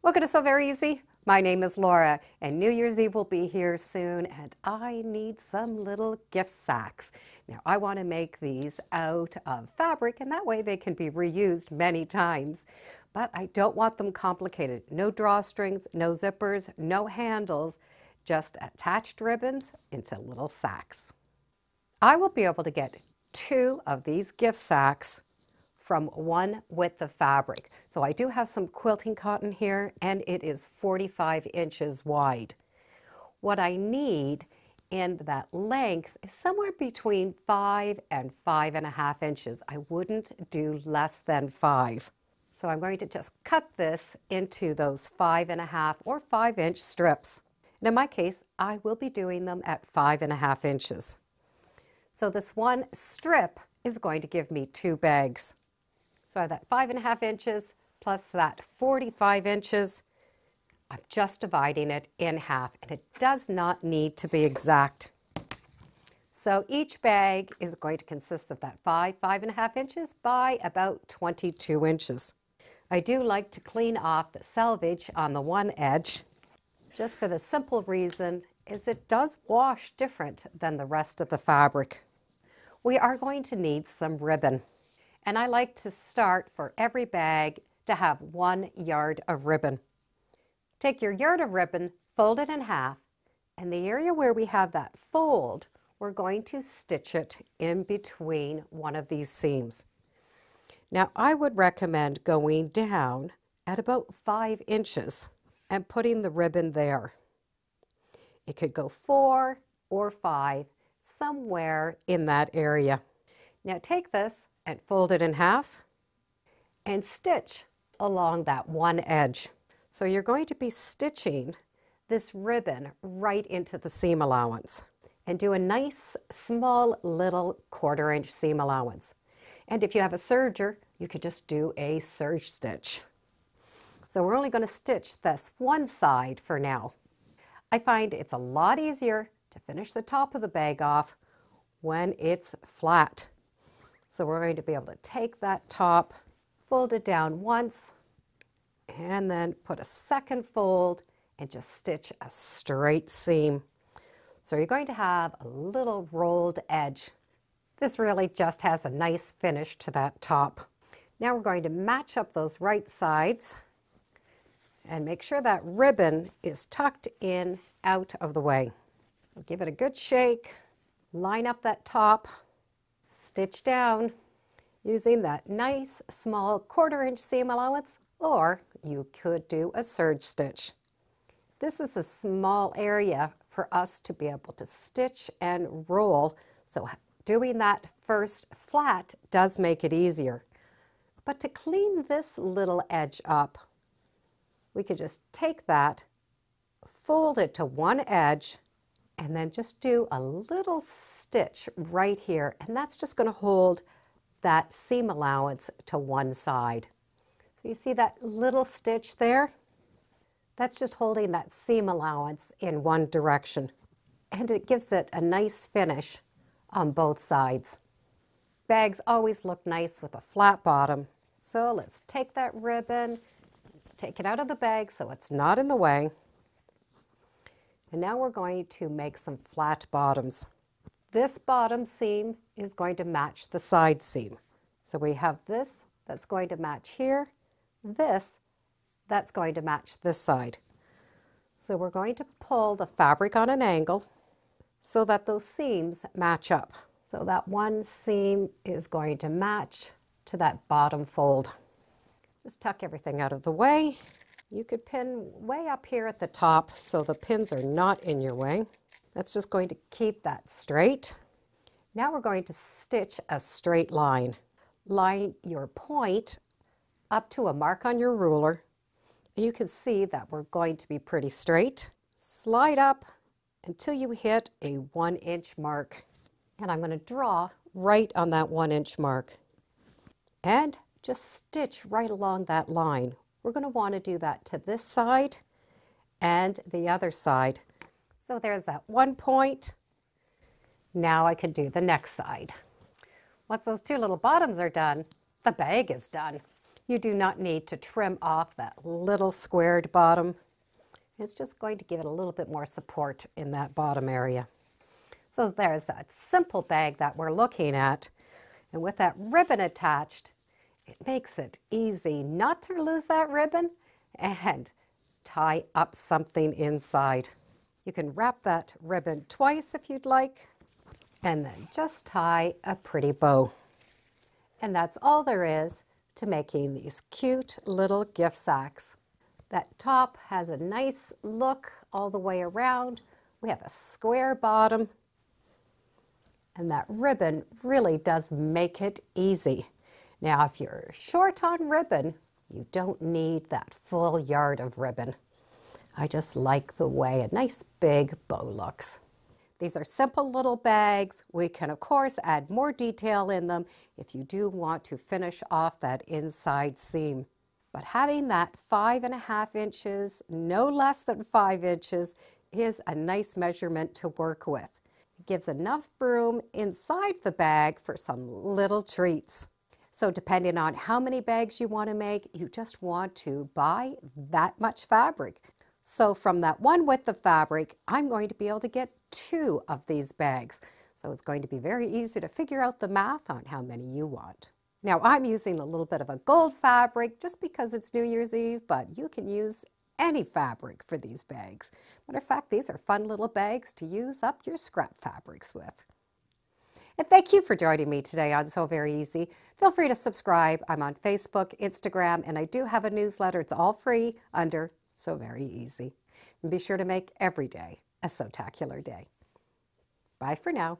Welcome to Sew Very Easy. My name is Laura, and New Year's Eve will be here soon, and I need some little gift sacks. Now, I want to make these out of fabric, and that way they can be reused many times. But I don't want them complicated. No drawstrings, no zippers, no handles, just attached ribbons into little sacks. I will be able to get 2 of these gift sacks from 1 width of fabric. So I do have some quilting cotton here, and it is 45 inches wide. What I need in that length is somewhere between 5 and 5.5 inches. I wouldn't do less than 5. So I'm going to just cut this into those 5.5 or 5-inch strips. And in my case, I will be doing them at 5.5 inches. So this one strip is going to give me 2 bags. So I have that 5.5 inches plus that 45 inches. I'm just dividing it in half, and it does not need to be exact. So each bag is going to consist of that 5.5 inches by about 22 inches. I do like to clean off the selvage on the one edge, just for the simple reason is it does wash different than the rest of the fabric. We are going to need some ribbon. And I like to start for every bag to have 1 yard of ribbon. Take your yard of ribbon, fold it in half, and the area where we have that fold, we're going to stitch it in between one of these seams. Now, I would recommend going down at about 5 inches and putting the ribbon there. It could go 4 or 5, somewhere in that area. Now take this and fold it in half and stitch along that one edge. So you're going to be stitching this ribbon right into the seam allowance and do a nice small little 1/4 inch seam allowance. And if you have a serger, you could just do a serge stitch. So we're only going to stitch this one side for now. I find it's a lot easier to finish the top of the bag off when it's flat. So we're going to be able to take that top, fold it down once, and then put a second fold and just stitch a straight seam. So you're going to have a little rolled edge. This really just has a nice finish to that top. Now we're going to match up those right sides and make sure that ribbon is tucked in out of the way. Give it a good shake, line up that top, stitch down using that nice small 1/4 inch seam allowance, or you could do a serge stitch. This is a small area for us to be able to stitch and roll, so doing that first flat does make it easier. But to clean this little edge up, we could just take that, fold it to one edge, and then just do a little stitch right here, and that's just going to hold that seam allowance to one side. So you see that little stitch there? That's just holding that seam allowance in one direction, and it gives it a nice finish on both sides. Bags always look nice with a flat bottom, so let's take that ribbon, take it out of the bag so it's not in the way. And now we're going to make some flat bottoms. This bottom seam is going to match the side seam. So we have this that's going to match here, this that's going to match this side. So we're going to pull the fabric on an angle so that those seams match up. So that one seam is going to match to that bottom fold. Just tuck everything out of the way. You could pin way up here at the top so the pins are not in your way. That's just going to keep that straight. Now we're going to stitch a straight line. Line your point up to a mark on your ruler. And you can see that we're going to be pretty straight. Slide up until you hit a 1 inch mark. And I'm going to draw right on that 1 inch mark. And just stitch right along that line. We're going to want to do that to this side and the other side. So there's that one point. Now I can do the next side. Once those 2 little bottoms are done, the bag is done. You do not need to trim off that little squared bottom. It's just going to give it a little bit more support in that bottom area. So there's that simple bag that we're looking at. And with that ribbon attached, it makes it easy not to lose that ribbon and tie up something inside. You can wrap that ribbon twice if you'd like, and then just tie a pretty bow. And that's all there is to making these cute little gift sacks. That top has a nice look all the way around. We have a square bottom, and that ribbon really does make it easy. Now, if you're short on ribbon, you don't need that full yard of ribbon. I just like the way a nice big bow looks. These are simple little bags. We can, of course, add more detail in them if you do want to finish off that inside seam. But having that 5.5 inches, no less than 5 inches, is a nice measurement to work with. It gives enough room inside the bag for some little treats. So depending on how many bags you want to make, you just want to buy that much fabric. So from that one width of fabric, I'm going to be able to get 2 of these bags. So it's going to be very easy to figure out the math on how many you want. Now I'm using a little bit of a gold fabric just because it's New Year's Eve, but you can use any fabric for these bags. Matter of fact, these are fun little bags to use up your scrap fabrics with. And thank you for joining me today on Sew Very Easy. Feel free to subscribe. I'm on Facebook, Instagram, and I do have a newsletter. It's all free under Sew Very Easy. And be sure to make every day a Sewtacular day. Bye for now.